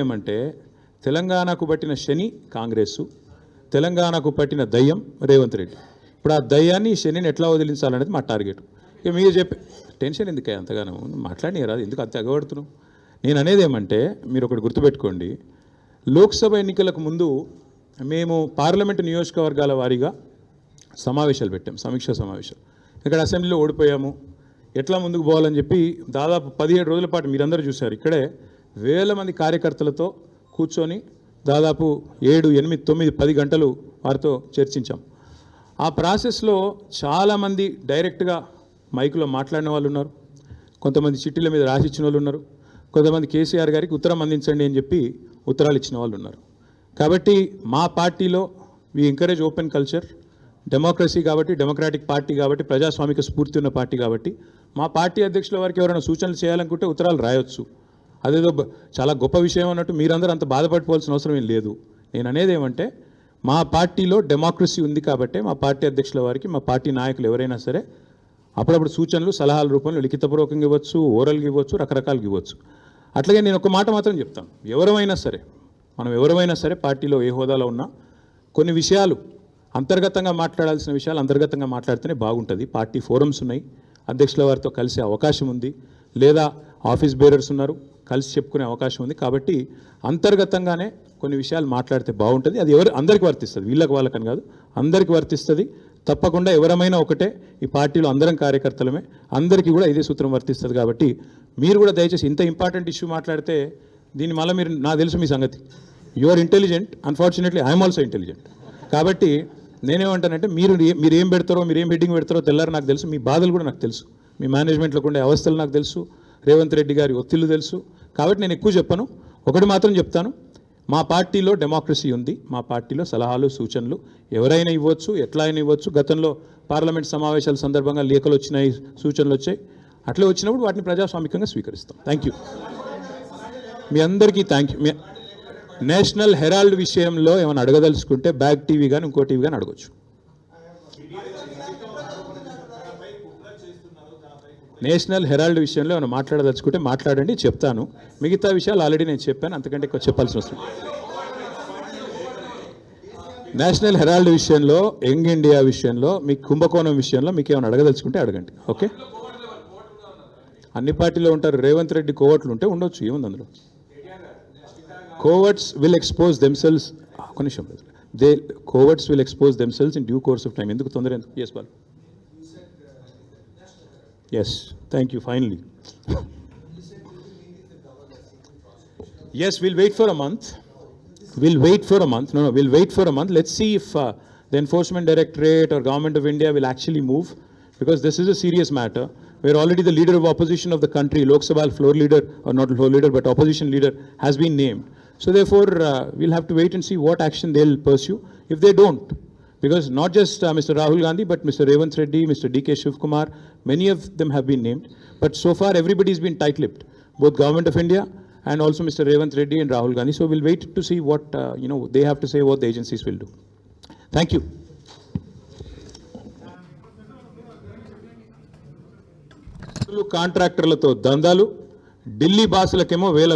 ఏమంటే తెలంగాణకు పట్టిన శని కాంగ్రెస్, తెలంగాణకు పట్టిన దయ్యం రేవంత్ రెడ్డి. ఇప్పుడు ఆ దయ్యాన్ని శనిని ఎట్లా వదిలించాలనేది మా టార్గెట్. ఇక మీరు చెప్పే టెన్షన్ ఎందుకే అంతగానో మాట్లాడినారా, ఎందుకు అంత ఎగబడుతున్నావు? నేను అనేది ఏమంటే మీరు ఒకటి గుర్తుపెట్టుకోండి, లోక్సభ ఎన్నికలకు ముందు మేము పార్లమెంటు నియోజకవర్గాల వారీగా సమావేశాలు పెట్టాం, సమీక్షా సమావేశాలు. ఇక్కడ అసెంబ్లీలో ఓడిపోయాము, ఎట్లా ముందుకు పోవాలని చెప్పి దాదాపు 17 రోజుల పాటు మీరందరూ చూశారు. ఇక్కడే వేల మంది కార్యకర్తలతో కూర్చొని దాదాపు 7, 8, 9, 10 గంటలు వారితో చర్చించాం. ఆ ప్రాసెస్లో చాలామంది డైరెక్ట్గా మైకులో మాట్లాడిన వాళ్ళు ఉన్నారు, కొంతమంది చిట్టీల మీద రాసిచ్చిన వాళ్ళు ఉన్నారు, కొంతమంది కేసీఆర్ గారికి ఉత్తరం అందించండి అని చెప్పి ఉత్తరాలు ఇచ్చిన వాళ్ళు ఉన్నారు. కాబట్టి మా పార్టీలో we encourage open culture, democracy కాబట్టి, డెమోక్రాటిక్ పార్టీ కాబట్టి, ప్రజాస్వామిక స్ఫూర్తి ఉన్న పార్టీ కాబట్టి మా పార్టీ అధ్యక్షుల వారికి ఎవరైనా సూచనలు చేయాలనుకుంటే ఉత్తరాలు రాయొచ్చు. అదేదో చాలా గొప్ప విషయం అన్నట్టు మీరందరూ అంత బాధపడిపోవాల్సిన అవసరం ఏం లేదు. నేను అనేది ఏమంటే మా పార్టీలో డెమోక్రసీ ఉంది కాబట్టి మా పార్టీ అధ్యక్షుల వారికి, మా పార్టీ నాయకులు ఎవరైనా సరే అప్పుడప్పుడు సూచనలు సలహాల రూపంలో లిఖితపూర్వకంగా ఇవ్వచ్చు, ఓరల్గా ఇవ్వచ్చు, రకరకాలుగా ఇవ్వచ్చు. అట్లాగే నేను ఒక మాట మాత్రం చెప్తాను, ఎవరైనా సరే మనం ఎవరైనా సరే పార్టీలో ఏ హోదాలో ఉన్నా కొన్ని విషయాలు అంతర్గతంగా మాట్లాడాల్సిన విషయాలు అంతర్గతంగా మాట్లాడితేనే బాగుంటుంది. పార్టీ ఫోరమ్స్ ఉన్నాయి, అధ్యక్షుల వారితో కలిసే అవకాశం ఉంది, లేదా ఆఫీస్ బేరర్స్ ఉన్నారు, కలిసి చెప్పుకునే అవకాశం ఉంది. కాబట్టి అంతర్గతంగానే కొన్ని విషయాలు మాట్లాడితే బాగుంటుంది. అది అందరికీ వర్తిస్తుంది, వీళ్ళకి వాళ్ళకని కాదు, అందరికీ వర్తిస్తుంది. తప్పకుండా ఎవరమైనా ఒకటే, ఈ పార్టీలో అందరం కార్యకర్తలమే, అందరికీ కూడా ఇదే సూత్రం వర్తిస్తుంది. కాబట్టి మీరు కూడా దయచేసి ఇంత ఇంపార్టెంట్ ఇష్యూ మాట్లాడితే దీన్ని మళ్ళీ మీరు, నాకు తెలుసు మీ సంగతి, you are intelligent, unfortunately I'm also intelligent. కాబట్టి నేనేమంటానంటే మీరు ఏం పెడతారో, మీరు ఏం హెడ్డింగ్ పెడతారో తెల్లారు నాకు తెలుసు, మీ బాధలు కూడా నాకు తెలుసు, మీ మేనేజ్మెంట్లో ఉండే అవస్థలు నాకు తెలుసు, రేవంత్ రెడ్డి గారి ఒత్తిళ్లు తెలుసు. కాబట్టి నేను ఎక్కువ చెప్పను, ఒకటి మాత్రం చెప్తాను, మా పార్టీలో డెమోక్రసీ ఉంది, మా పార్టీలో సలహాలు సూచనలు ఎవరైనా ఇవ్వచ్చు, ఎట్లా అయినా ఇవ్వచ్చు. గతంలో పార్లమెంట్ సమావేశాల సందర్భంగా లేఖలు వచ్చినాయి, సూచనలు వచ్చాయి, అట్లే వచ్చినప్పుడు వాటిని ప్రజాస్వామికంగా స్వీకరిస్తాం. థ్యాంక్ యూ, మీ అందరికీ థ్యాంక్ యూ. నేషనల్ హెరాల్డ్ విషయంలో ఏమైనా అడగదలుచుకుంటే బ్యాక్ టీవీ కానీ ఇంకో టీవీ కానీ అడగచ్చు. నేషనల్ హెరాల్డ్ విషయంలో ఏమైనా మాట్లాడదలుచుకుంటే మాట్లాడండి, చెప్తాను. మిగతా విషయాలు ఆల్రెడీ నేను చెప్పాను, అంతకంటే ఎక్కువ చెప్పాల్సిన అవసరం. నేషనల్ హెరాల్డ్ విషయంలో, యంగ్ ఇండియా విషయంలో, మీ కుంభకోణం విషయంలో మీకు ఏమైనా అడగదలుచుకుంటే అడగండి. ఓకే, అన్ని పార్టీలో ఉంటారు, రేవంత్ రెడ్డి కోవట్లు ఉంటే ఉండొచ్చు, ఏముంది అందులో. Cowards will expose themselves. Cowards will expose themselves in due course of time. Enduku tondara enduku? Yes, Bal. Yes, thank you. Finally. Yes, we'll wait for a month. We'll wait for a month. No, we'll wait for a month. Let's see if the Enforcement Directorate or Government of India will actually move, because this is a serious matter. Where already the leader of opposition of the country, Lok Sabha floor leader, or not floor leader, but opposition leader, has been named. So therefore, we'll have to wait and see what action they'll pursue. If they don't, because not just Mr. Rahul Gandhi, but Mr. Revanth Reddy, Mr. D.K. Shivkumar, many of them have been named. But so far, everybody's been tight-lipped, both Government of India and also Mr. Revanth Reddy and Rahul Gandhi. So we'll wait to see what they have to say, what the agencies will do. Thank you. కాంట్రాక్టర్లతో దందాలు, ఢిల్లీ బాసులకేమో వేల